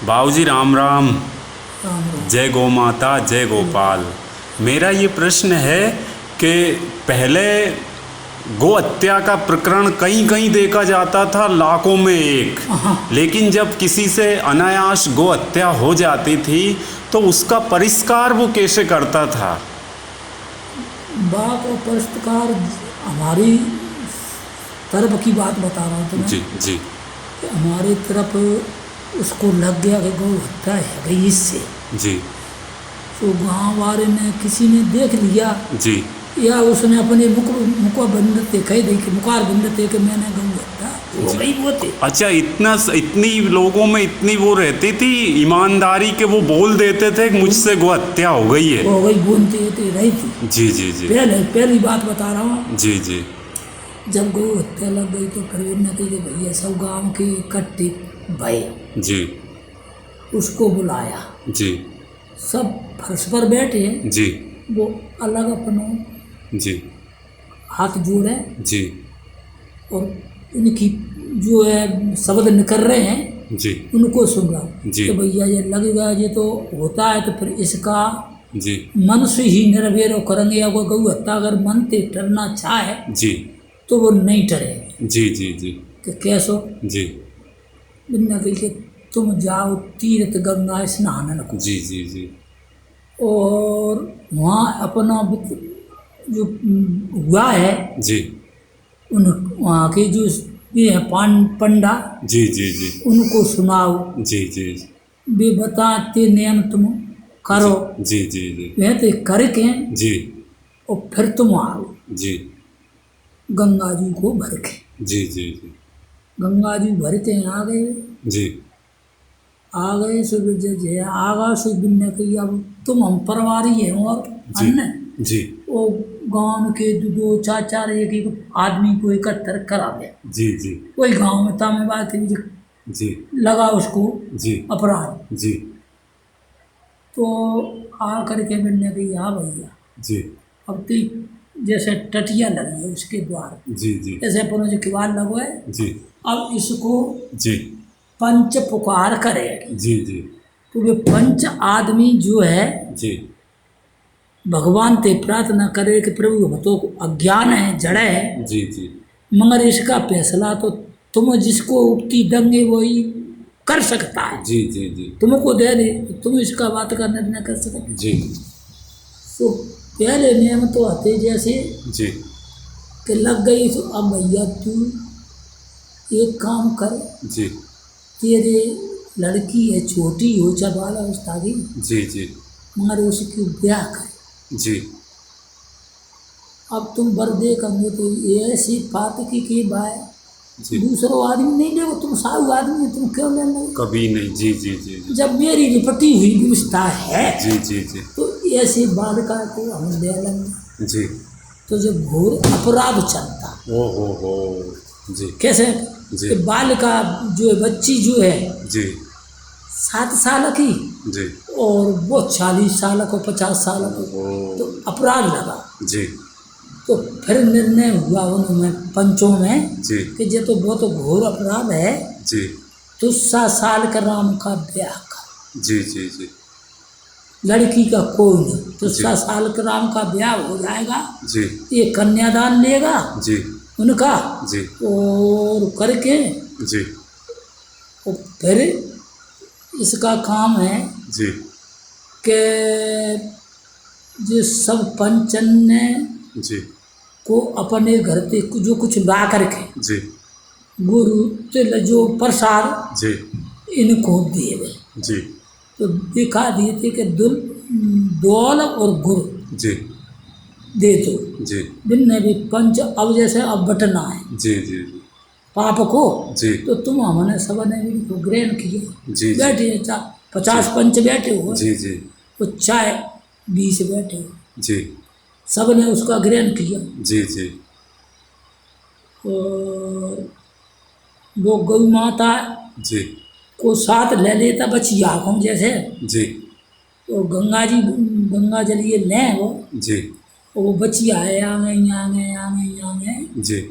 बाबूजी राम राम। राम राम। जय गौ माता जय गोपाल। मेरा ये प्रश्न है कि पहले गौ हत्या का प्रकरण कहीं कहीं देखा जाता था, लाखों में एक। हाँ। लेकिन जब किसी से अनायास गौ हत्या हो जाती थी तो उसका परिष्कार वो कैसे करता था? बात और परिष्कार हमारी तरफ की बात बता रहा हूँ तुम्हें। जी जी कि हमारी तरफ उसको लग गया कि गौ हत्या है गई इससे, जी तो गांव वाले ने किसी ने देख लिया जी या उसने अपने मुखा बंद थे कह दी कि मुखार बंद थे कि मैंने गौ हत्या हो गई वो थे। अच्छा, इतनी लोगों में इतनी वो रहती थी ईमानदारी के वो बोल देते थे कि मुझसे गौ हत्या हो गई है। हो गई बोलते थे रही थी। जी जी जी पहली बात बता रहा हूँ। जी जी जब गौ हत्या लग गई तो फिर उन्होंने कही कि भैया सब गांव के इकट्ठे भय जी उसको बुलाया। जी सब फर्श पर बैठे, जी वो अलग अपनों जी हाथ जोड़े जी और उनकी जो है शब्द निकल रहे हैं जी उनको सुन रहा जी। कि भैया ये लगेगा ये तो होता है तो फिर इसका जी मन से ही निर्भर करेंगे। या कोई गौ हत्या अगर मन से डरना चाहे जी तो वो नहीं डरेगा। जी जी जी कि कैसो जी बिना कही कि तुम जाओ तीर्थ गंगा स्नान को जी जी जी और वहाँ अपना जो हुआ है जी उन वहाँ के जो ये है पंडा जी जी जी उनको सुनाओ। जी जी वे बताते नियम तुम करो जी जी जी वह तो करके जी और फिर तुम आओ जी गंगा जी को भर के। जी जी जी गंगा जी भर के आ गए। जी आ गए सो जे आगा सो बिन्ने कही अब तुम हम परवारी है और जी अन्य जी वो गांव के दो चार चार एक आदमी को इकट्ठा करा दिया। जी जी कोई गांव में तामे बात जी लगा उसको जी अपराध। जी तो आ करके मैंने कही हाँ भैया जी अब तो जैसे टटिया लगी है उसके द्वार जी जी जैसे अपनों जो किवाड़ लगो है। जी अब इसको जी पंच पुकार करे। जी जी तो वे पंच आदमी जो है जी भगवान से प्रार्थना करे कि प्रभु हम तो अज्ञान है जड़ है जी जी मगर इसका फैसला तो तुम जिसको उक्ति देंगे वही कर सकता है। जी जी जी तुमको दे दे तो तुम इसका बात का निर्णय कर सकते। जी तो पहले नियम तो आते जैसे जी कि लग गई तो अब भैया तू एक काम कर। जी तेरे लड़की है छोटी हो चाहे बाल अवस्था की जी जी मगर उसकी ब्याह कर। जी अब तुम बर्दे करोगे तो ये ऐसी बात की बाय जी दूसरों आदमी नहीं ले तुम साहू आदमी तुम क्यों ले लो। कभी नहीं। जी जी जी जब मेरी निपटी हुई व्यवस्था है जी जी जी तो ऐसी बालिका को हम ले लेंगे। जी तो जब घोर अपराध चलता ओ हो जी कैसे जी कि बालिका जो है बच्ची जो है जी 7 साल की जी और वो 40 साल को 50 साल को ओ तो अपराध लगा। जी तो फिर निर्णय हुआ उनमें पंचों में जी कि ये तो बहुत घोर अपराध है जी तो 7 साल का राम का ब्याह कर। जी जी जी लड़की का कोई नहीं तो जी। 7 साल का राम का ब्याह हो जाएगा। जी ये कन्यादान लेगा जी उनका जी और करके जी और फिर इसका काम है जी कि जो सब पंचन ने जी को अपने घर पे जो कुछ ला करके जी गुरु तिल जो प्रसाद जी इनको दिए गए। जी तो दिखा दिए थे कि दौल और गुरु जी दे दो। जी बिन भी पंच अब जैसे अब बटना है जी जी पाप को जी तो तुम हमने सब ने भी इनको ग्रहण किया। जी बैठे 50 पंच बैठे हुए जी जी वो चाहे 20 बैठे हुए जी सब ने उसका ग्रहण किया। जी जी और वो गौ माता जी को साथ ले लेता बचिया हम जैसे जी तो गंगा जल ये लें वो जी और वो बचिया है आगे जी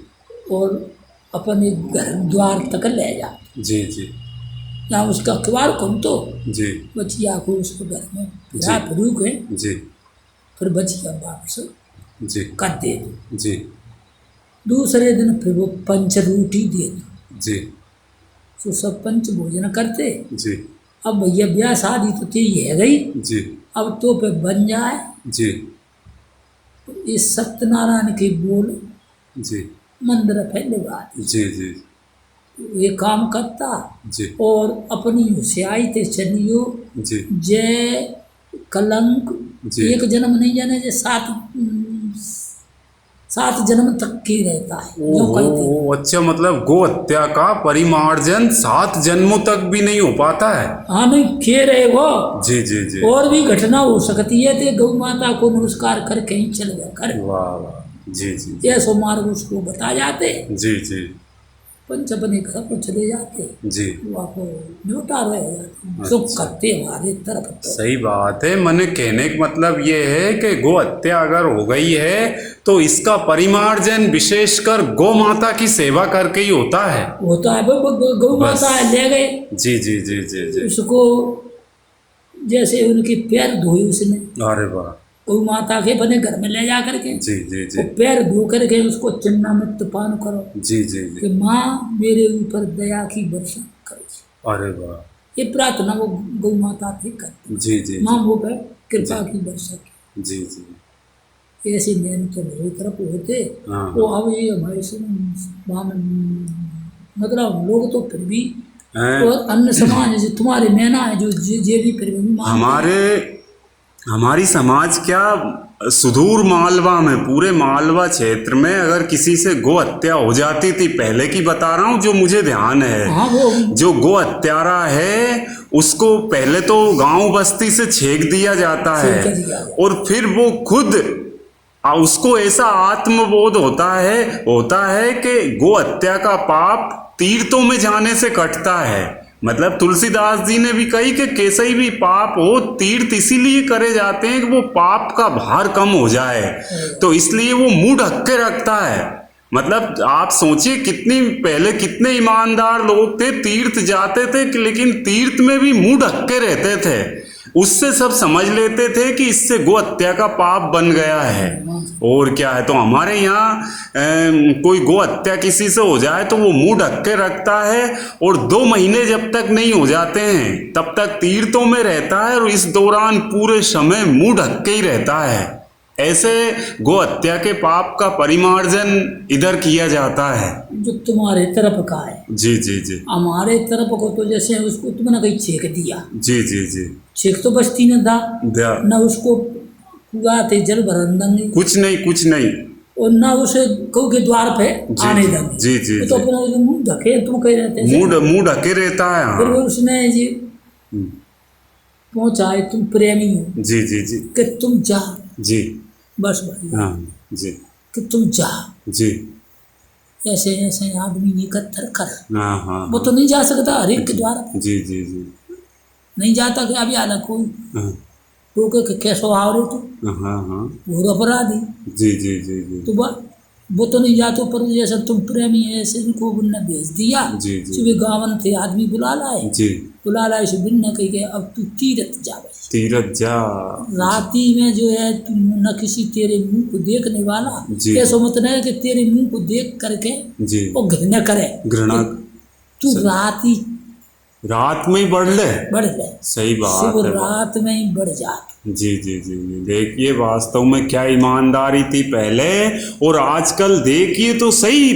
और अपने घर द्वार तक ले जा। जी जी जहाँ उसका किवाड़ कौन तो जी बचिया को उसको घर में फिरा फिरू के जी फिर बचिया वापस जी कर दे दो। जी दूसरे दिन फिर वो पंच रोटी दे दो, जी तो सब पंच भोजन करते। जी अब भैया ब्याह शादी तो थी है गई, जी अब तो पे बन जाए जी तो इस सत्यनारायण के बोल जी मंदिर फैले बात जी जी ये काम करता। जी और अपनी होशियारी ते चलियो जी जय कलंक जी। एक जन्म नहीं जाने जे सात जन्म तक की रहता है जो कहते हैं। ओहो, अच्छा, मतलब गो हत्या का परिमार्जन 7 जन्मों तक भी नहीं हो पाता है। हाँ नहीं खे रहे वो। जी जी जी। और भी घटना हो सकती है तो गौ माता को नमस्कार कर कहीं चल गया कर वाह वाह। जी जी ये सो मार्ग उसको बता जाते, जी जी पंच अपने घर को चले जाते, जी। वो आपको न्योता रह जाते सुख करते हमारे तरफ तो। सही बात है। मैंने कहने का मतलब ये है कि गो हत्या अगर हो गई है तो इसका परिमार्जन विशेषकर गौ माता की सेवा करके ही होता है। होता है गौ माता ले गए जी जी जी जी जी। उसको, जैसे उनके पैर धोए उसने, अरे वाह। गौ माता के अपने घर में ले जा करके जी जी वो जी पैर धो करके उसको चिन्नामृत पान करो जी जी कि जी। माँ मेरे ऊपर दया की वर्षा करो। अरे वाह। ये प्रार्थना वो गौ माता थी करती, जी जी माँ वो पे कृपा की वर्षा की। जी जी। ऐसे नैन तो मेरी तरफ होते हाँ। वो अब ये हमारे से मतलब हम लोग तो फिर भी हैं? और अन्य समाज जो तुम्हारे नैना है जो जे भी फिर भी मानते हैं। हमारी समाज क्या, सुदूर मालवा में, पूरे मालवा क्षेत्र में अगर किसी से गो हत्या हो जाती थी, पहले की बता रहा हूँ जो मुझे ध्यान है, हाँ वो जो गो हत्यारा है उसको पहले तो गांव बस्ती से छेक दिया जाता है छेक दिया जाता। और फिर वो खुद उसको ऐसा आत्मबोध होता है कि गो हत्या का पाप तीर्थों में जाने से कटता है। मतलब तुलसीदास जी ने भी कही कि कैसे भी पाप हो तीर्थ इसीलिए करे जाते हैं कि वो पाप का भार कम हो जाए, तो इसलिए वो मुंह ढक के रखता है। मतलब आप सोचिए कितनी पहले कितने ईमानदार लोग थे, तीर्थ जाते थे लेकिन तीर्थ में भी मुंह ढक के रहते थे। उससे सब समझ लेते थे कि इससे गो हत्या का पाप बन गया है और क्या है। तो हमारे यहाँ कोई गो हत्या किसी से हो जाए तो वो मुंह ढक के रखता है और 2 महीने जब तक नहीं हो जाते हैं तब तक तीर्थों में रहता है और इस दौरान पूरे समय मुंह ढक के ही रहता है। ऐसे गो हत्या के पाप का परिमार्जन इधर किया जाता है। जो तुम्हारे तरफ का है। जी जी जी। हमारे तरफ को तो जैसे उसको तुमने कहीं छेक दिया। जी जी जी। छेक तो बस्ती न था न उसको पूरा थे जल भरन देंगे, कुछ नहीं और ना उसे कऊ के द्वार पे आने देंगे। जी जी तो अपना मुंह ढके तुम कह रहते मुंह ढके रहता है। फिर उसने जी पहुंचाए तुम प्रेमी हो जी जी जी कि तुम जा जी बस भाई हाँ जी कि तुम जा जी ऐसे ऐसे आदमी इकट्ठा कर। हाँ हाँ वो तो नहीं जा सकता हर एक के द्वारा जी जी जी नहीं जाता कि अभी आला कोई हाँ तो के कैसो आओ रे तो हाँ हाँ वो अपराधी जी जी जी जी। तो वो तो नहीं जाते पर जैसे तुम प्रेमी है ऐसे उनको उनने भेज दिया। जी जी सुबह गावन थे आदमी बुला लाए जी सुबह ने कही गए अब तू तीरथ जा भाई, तीरथ जा। राती में जो है तू न किसी तेरे मुंह को देखने वाला जी। कैसो मतलब है कि तेरे मुंह को देख करके जी वो घृणा करे घृणा तू रात में ही बढ़ ले सही बात सिर्फ है। रात में ही बढ़ जा। जी जी जी जी। देखिए वास्तव में क्या ईमानदारी थी पहले और आजकल देखिए तो सही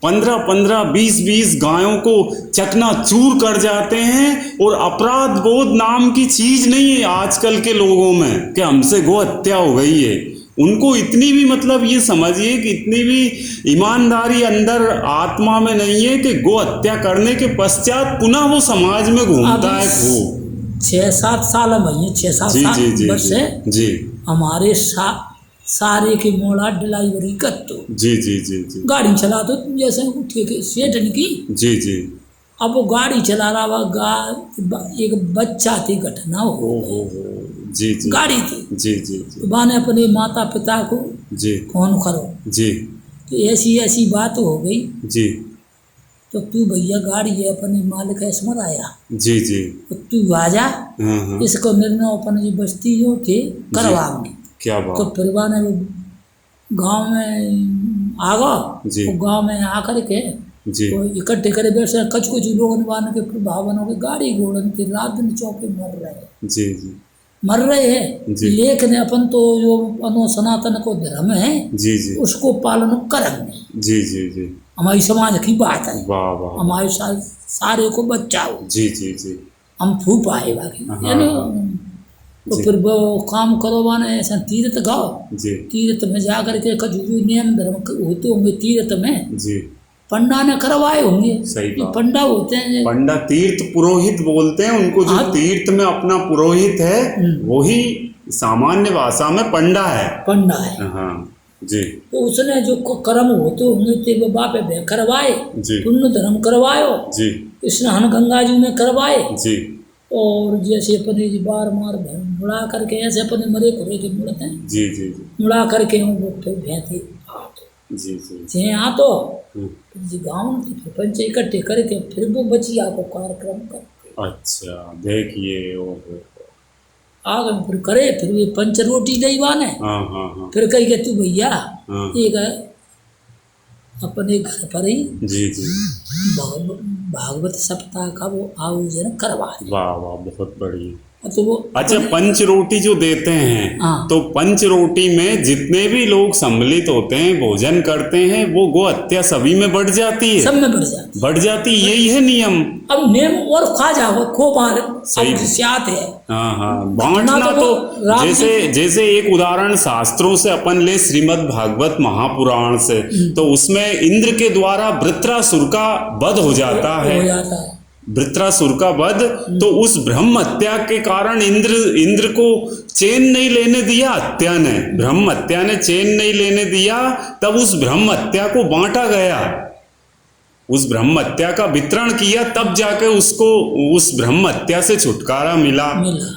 15-15 20-20 गायों को चकनाचूर कर जाते हैं और अपराध बोध नाम की चीज नहीं है आजकल के लोगों में कि हमसे गो हत्या हो गई है। उनको इतनी भी मतलब ये समझिए कि इतनी भी ईमानदारी अंदर आत्मा में नहीं है कि गो हत्या करने के पश्चात पुनः वो समाज में घूमता है खूब। 6-7 साल भैया 6-7 जी साल जी जी बस है जी हमारे सारे के मोड़ा डिलीवरी कर दो। जी जी जी जी। गाड़ी चला दो जैसे उठे के सेठ की। जी जी। अब वो गाड़ी चला रहा हुआ एक बच्चा थी घटना हो जी जी गाड़ी थी जी जी जी। तो ने अपने माता पिता को जी फोन करो जी कि ऐसी ऐसी बात हो गई जी तो तू भैया गाड़ी है अपने मालिक ऐसमत आया, जी जी। तो तू आ जा, हाँ। इसको निर्णय अपन जो बस्ती जो थे करवाओगे। क्या तो बात। फिर ने गांव में आ गो, जी। तो गांव में आकर के जी तो इकट्ठे करे बैठे कुछ कुछ लोग बान के भावनों के गाड़ी घोड़न के रात दिन चौके मर रहे हैं, जी जी मर रहे हैं। जी। लेकिन अपन तो जो अपनो सनातन को धर्म है जी जी उसको पालन करेंगे। जी जी जी। हमारी समाज की बात है, वाह वाह। हमारे सारे को बचाओ, जी जी जी। हम फूट पाए बाकी हाँ, यानी। हाँ। तो जी। फिर वो काम करो बाने ऐसा तीर्थ गाओ, जी तीर्थ में जा करके कुछ जो नियम धर्म होते होंगे तीर्थ में जी। पंडा ने करवाए होंगे। सही ये बात। पंडा होते हैं पंडा तीर्थ पुरोहित बोलते हैं उनको, जो हाँ। तीर्थ में अपना पुरोहित है वही सामान्य भाषा में पंडा है। पंडा है। हाँ जी तो उसने जो कर्म होते होंगे ते वो बापे भे करवाए, जी पुण्य धर्म करवायो, जी स्नान गंगा जी में करवाए। जी। और जैसे अपने जी बार मार मुड़ा करके ऐसे अपने मरे खुरे के मुड़ते हैं, जी जी जी मुड़ा करके वो फिर भैंती जी जी। जे आ तो हम्म। फिर जी गाँव में फिर पंच इकट्ठे करके फिर वो बचिया को कार्यक्रम कर अच्छा देखिए। ओहो। आगे फिर करे, फिर वे पंच रोटी दई बाने। हाँ हाँ हाँ फिर कही के तू भैया हाँ। एक अपने घर पर ही जी जी। भागवत सप्ताह का वो आयोजन करवा दे। वाह वाह बहुत बढ़िया। तो वो अच्छा पंच रोटी जो देते हैं, हाँ। तो पंच रोटी में जितने भी लोग सम्मिलित होते हैं भोजन करते हैं वो गो हत्या सभी में बढ़ जाती है। सब में बढ़ जाती बढ़ जाती यही है नियम। अब नेम और खा जाओ खो बार सही। सियात है। हाँ हाँ बांटना तो तो वो राम जैसे एक उदाहरण शास्त्रों से अपन ले श्रीमद् भागवत महापुराण से, तो उसमें इंद्र के द्वारा वृत्रासुर का वध हो जाता हो है। जाता है। वृत्रासुर का वध, तो उस ब्रह्म हत्या के कारण इंद्र को चैन नहीं लेने दिया हत्या ने, ब्रह्म हत्या ने चैन नहीं लेने दिया, तब उस ब्रह्म हत्या को बांटा गया, उस ब्रह्म हत्या का वितरण किया, तब जाके उसको उस ब्रह्म हत्या से छुटकारा मिला।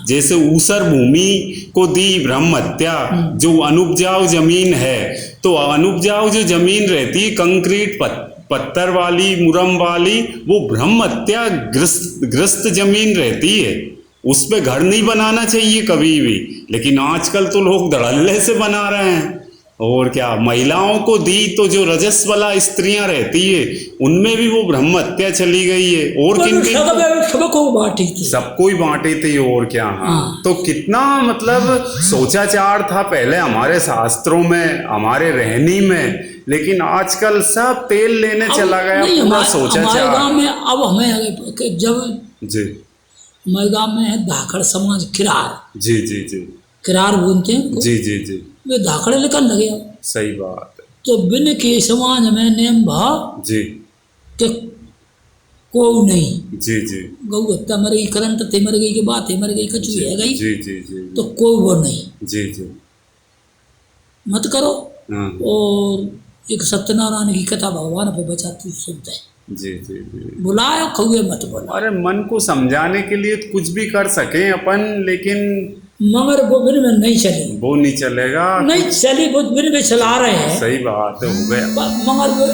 जैसे ऊसर भूमि को दी ब्रह्म हत्या, जो अनुपजाऊ जमीन है, तो अनुपजाऊ जो जमीन रहती है कंक्रीट पत्थर वाली मुरम वाली, वो ब्रह्म हत्या ग्रस्त जमीन रहती है, उस पे घर नहीं बनाना चाहिए कभी भी। लेकिन आजकल तो लोग धड़ल्ले से बना रहे हैं। और क्या, महिलाओं को दी तो जो रजस वाला स्त्रियां रहती है उनमें भी वो ब्रह्म हत्या चली गई है। और किन सबको बांटी थी, सबको ही बांटी थी। और क्या। हाँ। तो कितना मतलब सोचाचार था पहले हमारे शास्त्रों में, हमारे रहनी में, लेकिन आजकल सब तेल लेने चला गया पूरा सोचाचार। हमारे गांव में अब हमें जब जी हमारे गांव में है धाकड़ समाज किरार, जी जी जी किरार बोलते हैं जी जी जी। वे धाकड़े निकल लगे। सही बात है। तो बिन के समाज में नेम भाव जी के को नहीं। जी जी। गौ हत्या मर गई, करंट थे मर गई, के बात है मर गई, कचू है गई। जी जी जी। तो कोई वो नहीं, जी जी मत करो। हाँ। और एक सत्यनारायण की कथा भगवान पे बचाती सुनते हैं। जी जी जी। बुलाओ खुए मत बोला। अरे मन को समझाने के लिए तो कुछ भी कर सके अपन, लेकिन मगर वो बिन में नहीं चली, वो नहीं चलेगा। नहीं चली, वो बिन में चला रहे हैं। सही बात है, हो गया। मगर वो